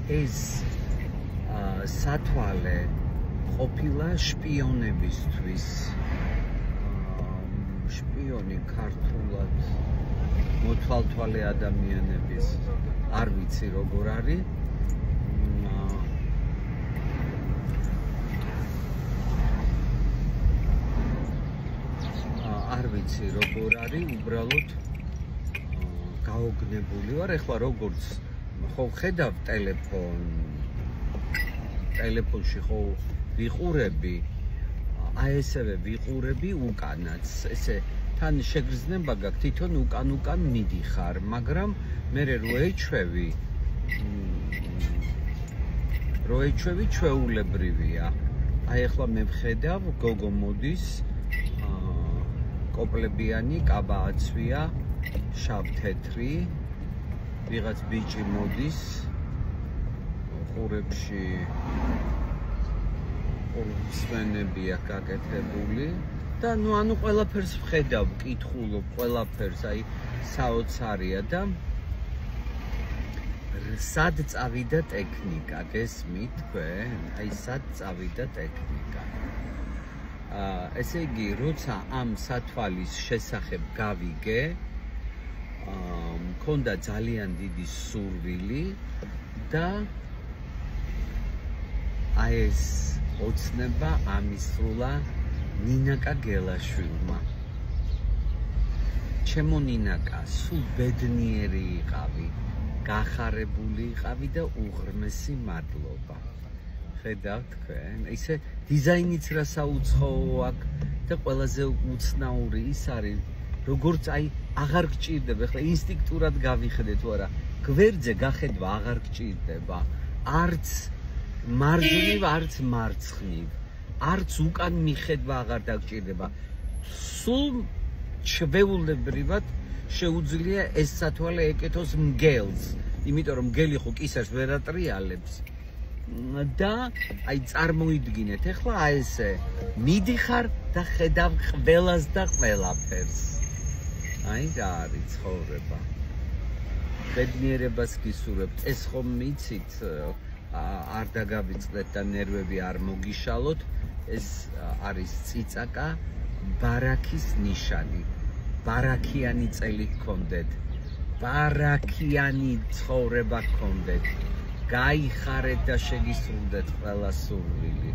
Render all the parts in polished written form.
ეს სათვალე ყოფილა შპიონებისთვის. შპიონი ქართულად მოთვალთვალე ადამიანების არ ვიცი როგორ არის. არ ვიცი როგორ არის, უბრალოდ გაოგნებული ვარ. ეხლა როგორც ხო ხედავ ტელეფონში ხო ვიყურები, აი ესევე ვიყურები უკანაც. ესე თან შეგრძნება გაქვს, თვითონ უკან მიდიხარ, მაგრამ მე რო ეჩვევი ჩვეულებრივია. აი ეხლა მე ვხედავ, გოგო მოდის, კოპლებიანი კაბა აცვია, შავ-თეთრი, ვიღაც ბიჭი მოდის, ყურებში სვენებია გაკეთებული და ანუ ყველაფერს ვხედავ, ვკითხულობ ყველაფერს, აი საოცარია და სად წავიდა ტექნიკა, გესმით თქვენ? აი სად წავიდა ტექნიკა. ესე იგი, როცა ამ სათვალის შესახებ გავიგე, მქონდა ძალიან დიდი სურვილი და აი ეს ოცნება ამისრულა ნინაკა გელაშვილმა. ჩემო ნინაკა, სულ ბედნიერი იყავი, გახარებული იყავი და უღრმესი მადლობა. ხედავთ თქვენ, ისე დიზაინიც რა საუცხოო აქვს და ყველაზე უცნაური ის არის, როგორც აი აღარ გჭირდება, ახლა ინსტინქტურად გავიხედე თუ არა, გვერდზე გახედვა აღარ გჭირდება, არც მარჯვნივ, არც მარცხნივ, არც უკან მიხედვა აღარ დაგჭირდება. სულ ჩვეულებრივად შეუძლია ეს სათვალე ეკეთოს მგელს, იმიტომ რომ მგელი ხო კისერს ვერ ატრიალებს. და აი წარმოიდგინეთ, ეხლა აი ესე მიდიხარ და ხედავ ყველას და ყველაფერს. აი რა არის ცხოვრება. ბედნიერებას გისურვებთ. ეს ხომ მიცით, არ დაგავიწყდეთ და ნერვები არ მოგიშალოთ. ეს არის წიწაკა, ბარაქის ნიშანი. ბარაქიანი წელი გქონდეთ. ბარაქიანი ცხოვრება გქონდეთ. გაიხარეთ და შეგისრულდეთ ყველა სურვილი.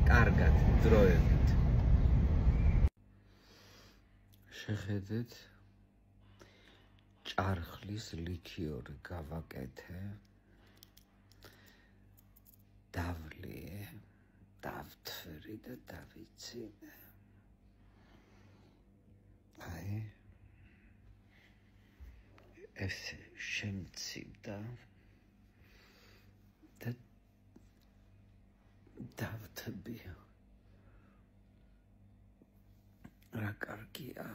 კარგად, დროებით. შეხედეთ, ჭარხლის ლიქიორი გავაკეთე. დავლიე, დავთვრი და დავიცინე. აი ესე შემცივდა და დავთბი. რა კარგია.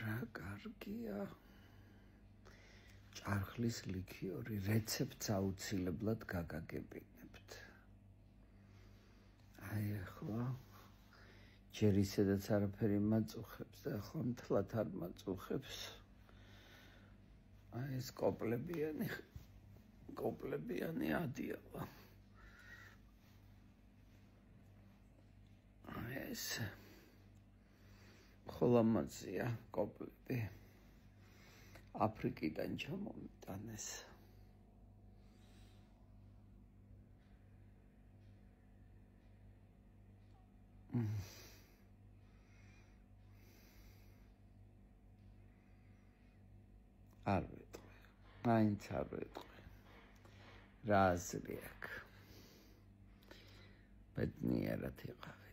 რა კარგია. ჭარხლის ლიქიორი რეცეპტს აუცილებლად გაგაგებინებთ. აი ახლა ჯერ ისედაც არაფერი მაწუხებს და ახლა მთლად არ მაწუხებს. აი ეს კოპლებიანი ადიალა. აი ეს ხოლამაზია კოპლები. აფრიკიდან ჩამომიტანეს. არ ვიტყვი, მაინც არ ვიტყვი. რა აზრი აქვს? ბედნიერად იყავი.